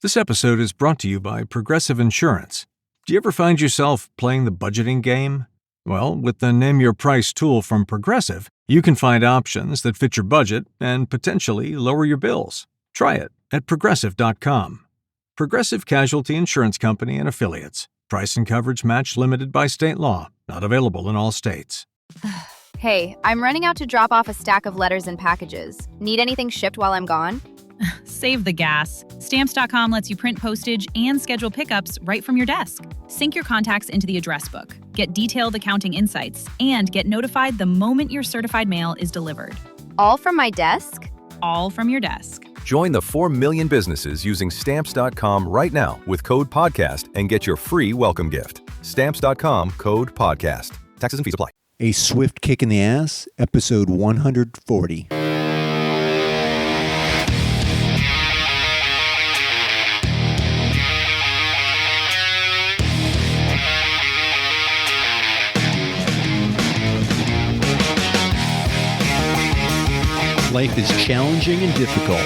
This episode is brought to you by Progressive Insurance. Do you ever find yourself playing the budgeting game? Well, with the Name Your Price tool from Progressive, you can find options that fit your budget and potentially lower your bills. Try it at Progressive.com. Progressive Casualty Insurance Company and Affiliates. Price and coverage match limited by state law. Not available in all states. Hey, I'm running out to drop off a stack of letters and packages. Need anything shipped while I'm gone? Save the gas. Stamps.com lets you print postage and schedule pickups right from your desk. Sync your contacts into the address book, get detailed accounting insights, and get notified the moment your certified mail is delivered. All from my desk? All from your desk. Join the 4 million businesses using Stamps.com right now with code PODCAST and get your free welcome gift. Stamps.com, code PODCAST. Taxes and fees apply. A Swift Kick in the Ass, episode 140. Life is challenging and difficult.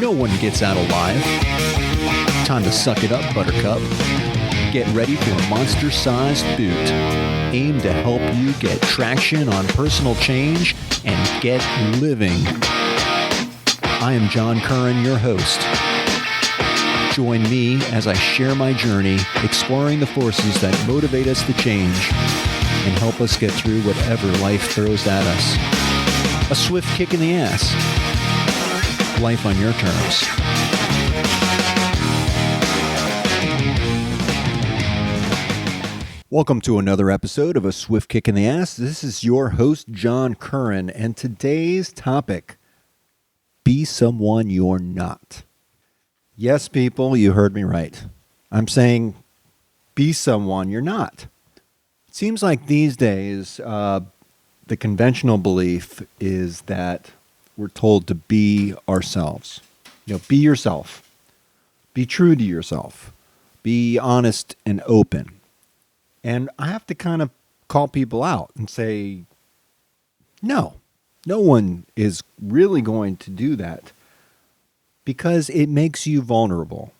No one gets out alive. Time to suck it up, Buttercup. Get ready for a monster-sized boot aimed to help you get traction on personal change and get living. I am John Curran, your host. Join me as I share my journey exploring the forces that motivate us to change and help us get through whatever life throws at us. A swift kick in the ass. Life on your terms. Welcome to another episode of A Swift Kick in the Ass. This is your host, John Curran, and today's topic, be someone you're not. Yes, people, you heard me right. I'm saying be someone you're not. It seems like these days, the conventional belief is that we're told to be ourselves. Be yourself. Be true to yourself. Be honest and open. And I have to kind of call people out and say, no one is really going to do that because it makes you vulnerable.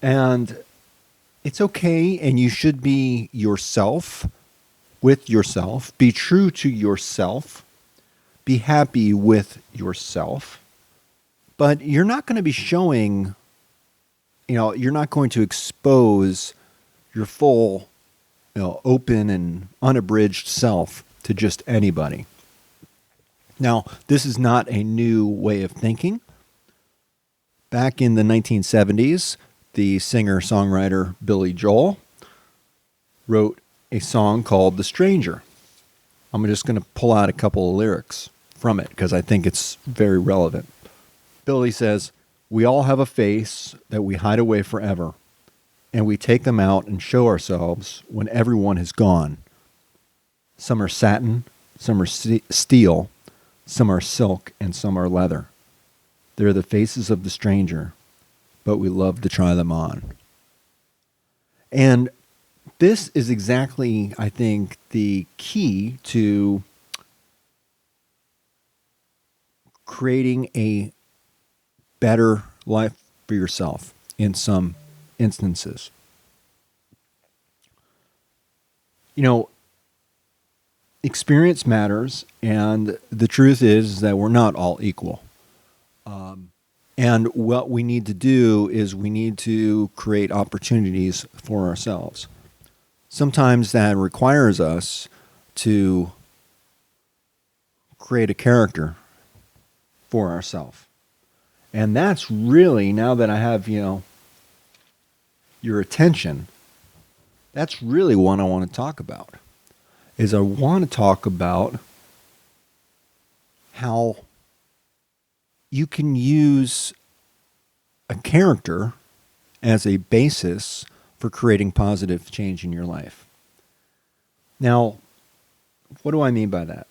And it's okay, and you should be yourself with yourself. Be true to yourself. Be happy with yourself. But you're not going to be showing, you're not going to expose your full, open and unabridged self to just anybody. Now, this is not a new way of thinking. Back in the 1970s, the singer-songwriter Billy Joel wrote a song called The Stranger. I'm just going to pull out a couple of lyrics from it because I think it's very relevant. Billy says, "We all have a face that we hide away forever, and we take them out and show ourselves when everyone has gone. Some are satin, some are steel, some are silk, and some are leather. They're the faces of the stranger, but we love to try them on." And this is exactly, I think, the key to creating a better life for yourself in some instances. Experience matters, and the truth is that we're not all equal. And what we need to do is we need to create opportunities for ourselves. Sometimes that requires us to create a character for ourselves. And that's really, now that I have, your attention, that's really what I want to talk about. Is I want to talk about how you can use a character as a basis for creating positive change in your life. Now, what do I mean by that?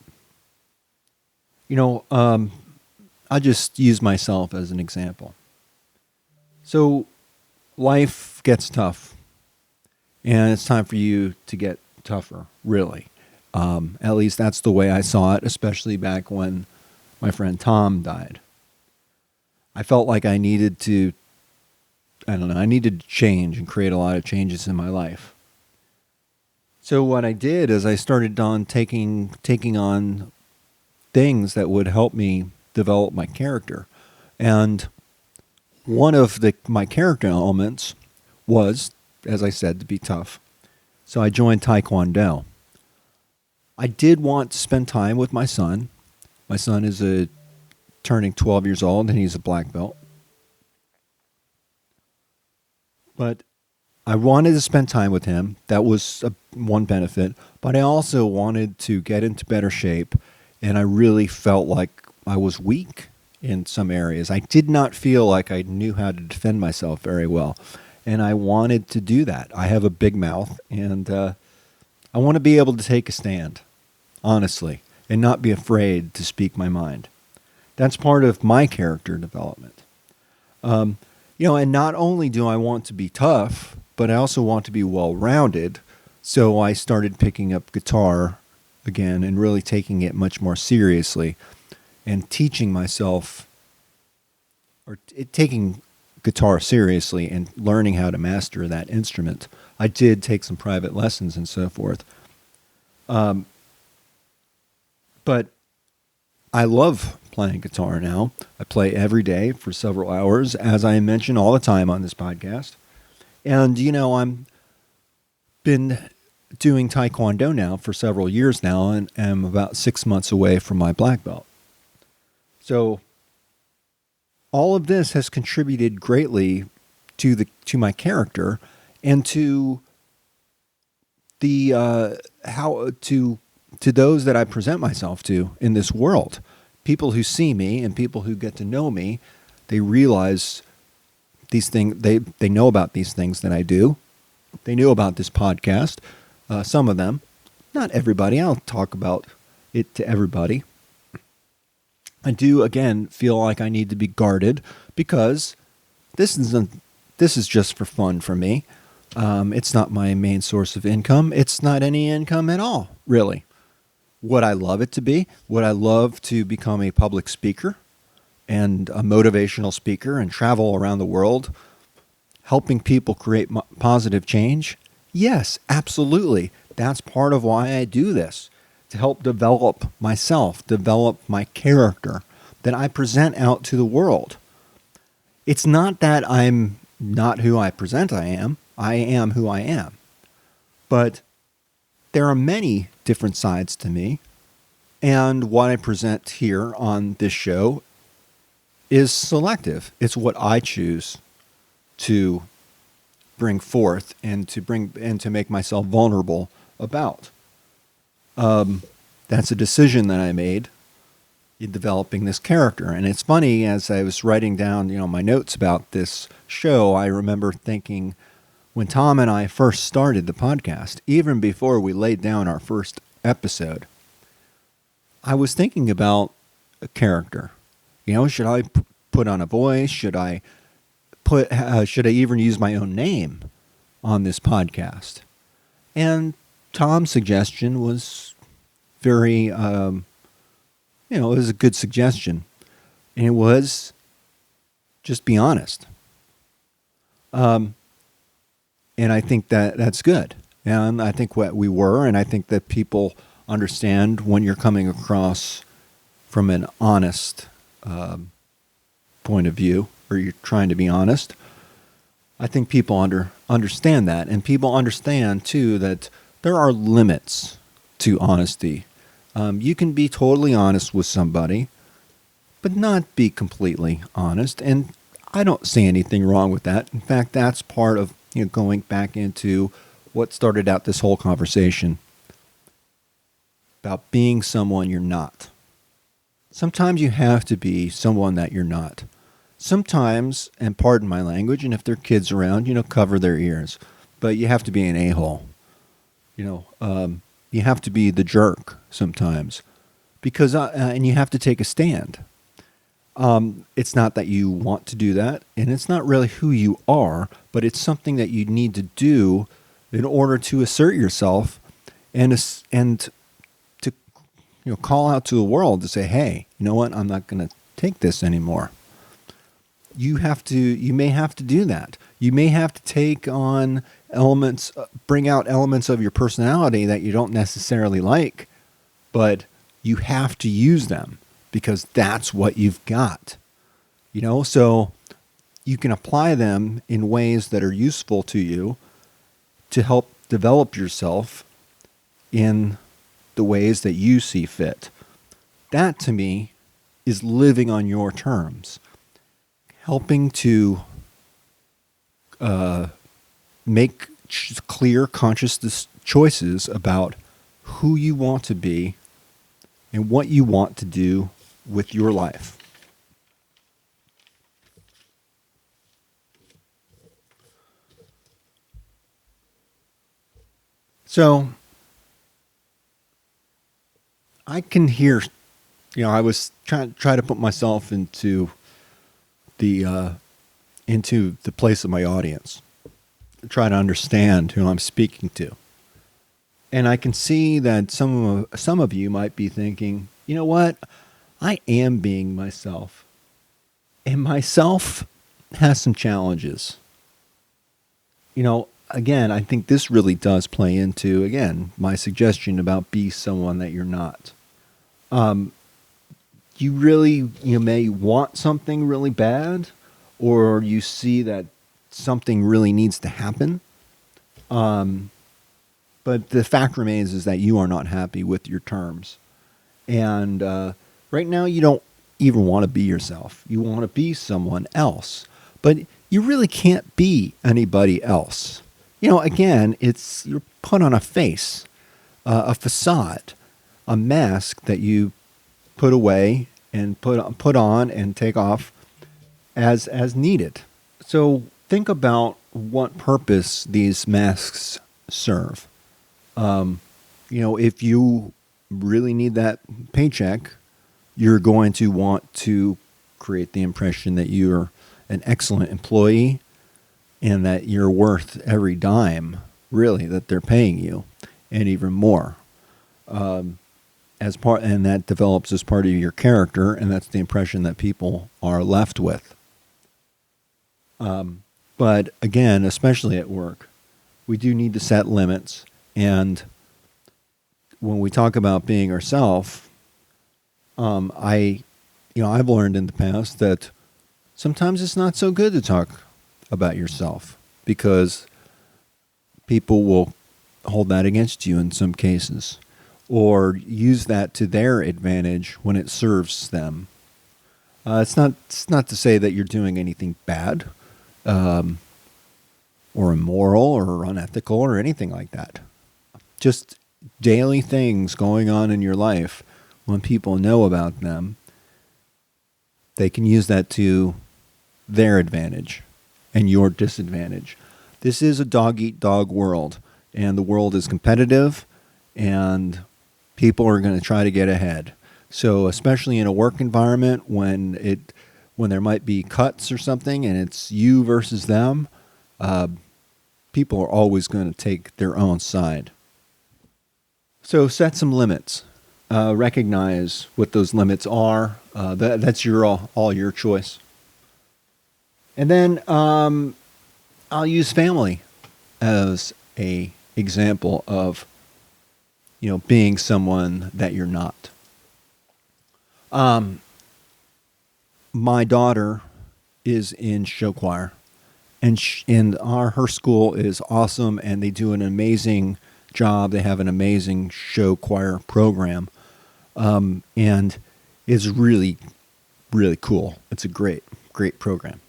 I just use myself as an example. So life gets tough, and it's time for you to get tougher, really. At least that's the way I saw it, especially back when my friend Tom died. I felt like I needed to I don't know, I needed to change and create a lot of changes in my life. So what I did is I started on taking on things that would help me develop my character. And one of my character elements was, as I said, to be tough. So I joined Taekwondo. I did want to spend time with my son. My son is turning 12 years old, and he's a black belt. But I wanted to spend time with him. That was one benefit. But I also wanted to get into better shape, and I really felt like I was weak in some areas. I did not feel like I knew how to defend myself very well, and I wanted to do that. I have a big mouth, and I want to be able to take a stand, honestly, and not be afraid to speak my mind. That's part of my character development. And not only do I want to be tough, but I also want to be well-rounded. So I started picking up guitar again and really taking it much more seriously and teaching myself, or taking guitar seriously and learning how to master that instrument. I did take some private lessons and so forth. But I love playing guitar now. I play every day for several hours, as I mention all the time on this podcast. And, I'm been doing Taekwondo now for several years now, and am about 6 months away from my black belt. So all of this has contributed greatly to my character and to the to those that I present myself to in this world. People who see me and people who get to know me, they realize these things. They know about these things that I do. They knew about this podcast. Some of them, not everybody. I'll talk about it to everybody. I do again feel like I need to be guarded because this is just for fun for me. It's not my main source of income. It's not any income at all, really. Would I love it to be? Would I love to become a public speaker and a motivational speaker and travel around the world helping people create positive change? Yes, absolutely. That's part of why I do this, to help develop myself, develop my character that I present out to the world. It's not that I'm not who I present I am. I am who I am. But there are many different sides to me, and what I present here on this show is selective. It's what I choose to bring forth and to make myself vulnerable about. That's a decision that I made in developing this character. And it's funny, as I was writing down, my notes about this show, I remember thinking, when Tom and I first started the podcast, even before we laid down our first episode, I was thinking about a character. Should I put on a voice? Should I even use my own name on this podcast? And Tom's suggestion was very, it was a good suggestion. And it was just be honest. And I think that's good. And I think what we were, and I think that people understand when you're coming across from an honest point of view, or you're trying to be honest. I think people understand that. And people understand, too, that there are limits to honesty. You can be totally honest with somebody, but not be completely honest. And I don't see anything wrong with that. In fact, that's part of going back into what started out this whole conversation about being someone you're not. Sometimes you have to be someone that you're not. Sometimes, and pardon my language, and if there are kids around, cover their ears. But you have to be an a-hole. You have to be the jerk sometimes, because and you have to take a stand. It's not that you want to do that, and it's not really who you are, but it's something that you need to do in order to assert yourself and to call out to the world to say, hey, you know what? I'm not going to take this anymore. You may have to do that. You may have to take on elements, bring out elements of your personality that you don't necessarily like, but you have to use them because that's what you've got. So you can apply them in ways that are useful to you to help develop yourself in the ways that you see fit. That, to me, is living on your terms, helping to make clear, conscious choices about who you want to be and what you want to do with your life. So I can hear, I was trying to put myself into the place of my audience, try to understand who I'm speaking to. And I can see that some of you might be thinking, you know what? I am being myself. And myself has some challenges. Again, I think this really does play into, again, my suggestion about be someone that you're not. You really, may want something really bad, or you see that something really needs to happen. But the fact remains is that you are not happy with your terms. And right now you don't even want to be yourself. You want to be someone else. But you really can't be anybody else. Again, you're put on a face, a facade, a mask that you put away and put on and take off as needed. So think about what purpose these masks serve. If you really need that paycheck, you're going to want to create the impression that you're an excellent employee and that you're worth every dime, really, that they're paying you, and even more. And that develops as part of your character, and that's the impression that people are left with. But again, especially at work, we do need to set limits. And when we talk about being ourselves, I've learned in the past that sometimes it's not so good to talk about yourself because people will hold that against you in some cases, or use that to their advantage when it serves them. It's not to say that you're doing anything bad, or immoral, or unethical, or anything like that. Just daily things going on in your life. When people know about them, they can use that to their advantage and your disadvantage. This is a dog-eat-dog world, and the world is competitive, and people are going to try to get ahead. So especially in a work environment when there might be cuts or something and it's you versus them, people are always going to take their own side. So set some limits. Recognize what those limits are. That's all your choice. And then I'll use family as a example of being someone that you're not. My daughter is in show choir, and her school is awesome, and they do an amazing job. They have an amazing show choir program, and it's really, really cool. It's a great program.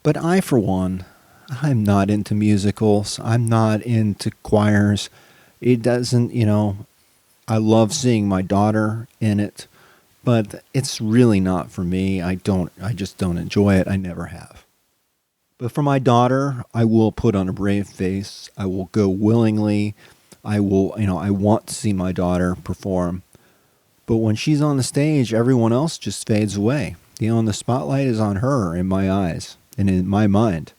But I, for one, I'm not into musicals. I'm not into choirs. It doesn't, I love seeing my daughter in it, but it's really not for me. I just don't enjoy it. I never have. But for my daughter, I will put on a brave face. I will go willingly. I want to see my daughter perform. But when she's on the stage, everyone else just fades away. And the spotlight is on her in my eyes and in my mind.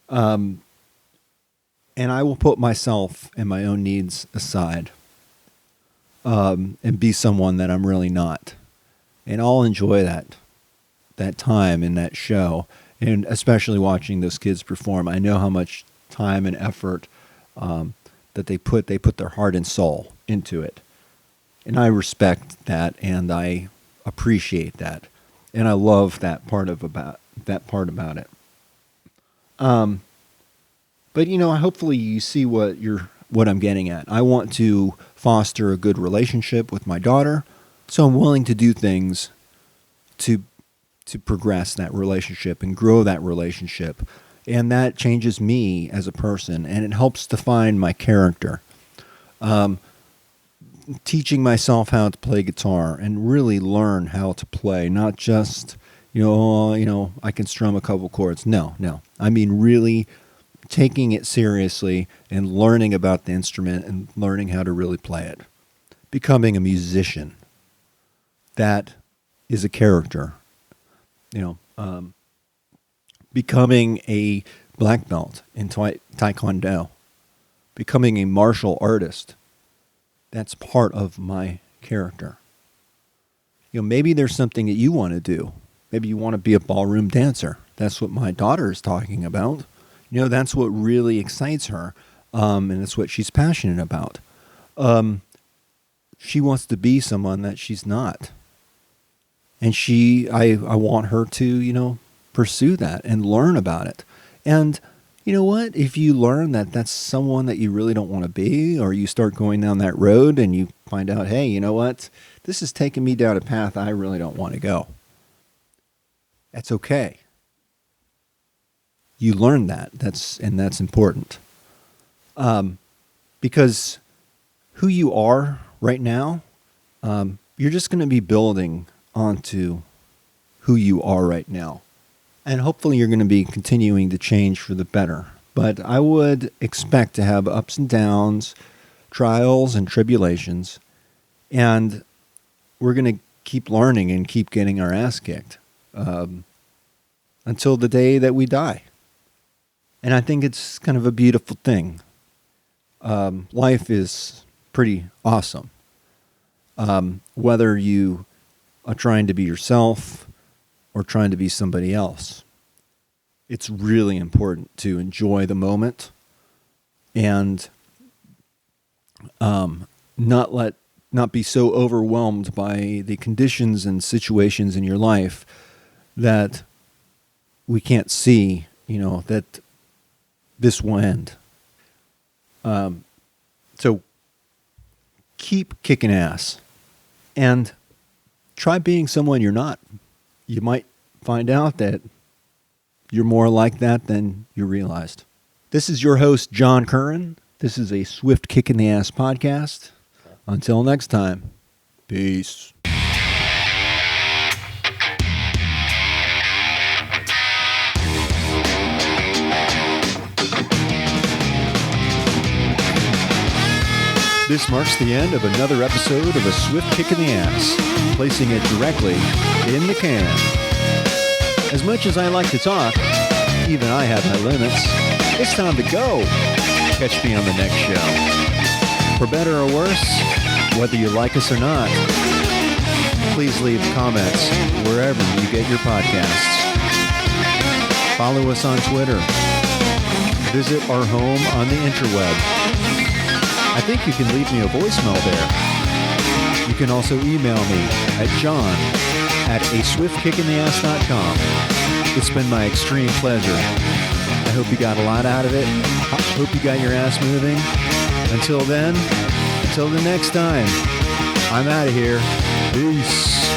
And I will put myself and my own needs aside, and be someone that I'm really not. And I'll enjoy that time in that show. And especially watching those kids perform, I know how much time and effort that they put their heart and soul into it. And I respect that, and I appreciate that. And I love that part about it. But hopefully you see what I'm getting at. I want to foster a good relationship with my daughter, so I'm willing to do things to progress that relationship and grow that relationship. And that changes me as a person, and it helps define my character. Teaching myself how to play guitar and really learn how to play, not just, I can strum a couple chords. No. I mean, really taking it seriously and learning about the instrument and learning how to really play it. Becoming a musician. That is a character. Becoming a black belt in Taekwondo. Becoming a martial artist. That's part of my character. Maybe there's something that you want to do. Maybe you want to be a ballroom dancer. That's what my daughter is talking about. That's what really excites her, and it's what she's passionate about. She wants to be someone that she's not. And I want her to, pursue that and learn about it. And you know what? If you learn that that's someone that you really don't want to be, or you start going down that road and you find out, hey, you know what? This is taking me down a path I really don't want to go. That's okay. You learn that. That's important. Because who you are right now, you're just going to be building onto who you are right now. And hopefully you're going to be continuing to change for the better. But I would expect to have ups and downs, trials and tribulations. And we're going to keep learning and keep getting our ass kicked until the day that we die. And I think it's kind of a beautiful thing. Life is pretty awesome. Whether you are trying to be yourself or trying to be somebody else, it's really important to enjoy the moment and not be so overwhelmed by the conditions and situations in your life that we can't see, that this will end. So keep kicking ass and try being someone you're not. You might find out that you're more like that than you realized. This is your host, John Curran. This is a Swift Kick in the Ass podcast. Until next time, peace. This marks the end of another episode of A Swift Kick in the Ass, placing it directly in the can. As much as I like to talk, even I have my limits. It's time to go. Catch me on the next show. For better or worse, whether you like us or not, please leave comments wherever you get your podcasts. Follow us on Twitter. Visit our home on the interweb. I think you can leave me a voicemail there. You can also email me at john@aswiftkickintheass.com. It's been my extreme pleasure. I hope you got a lot out of it. I hope you got your ass moving. Until then, until the next time, I'm out of here. Peace.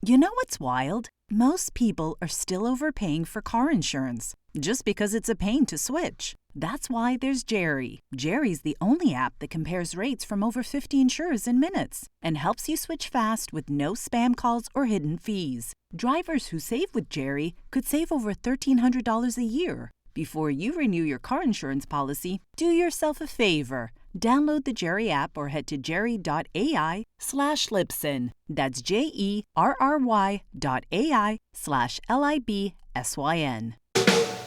You know what's wild? Most people are still overpaying for car insurance just because it's a pain to switch. That's why there's Jerry. Jerry's the only app that compares rates from over 50 insurers in minutes and helps you switch fast with no spam calls or hidden fees. Drivers who save with Jerry could save over $1,300 a year. Before you renew your car insurance policy, do yourself a favor. Download the Jerry app or head to jerry.ai/Libsyn. That's JERRY.ai/LIBSYN.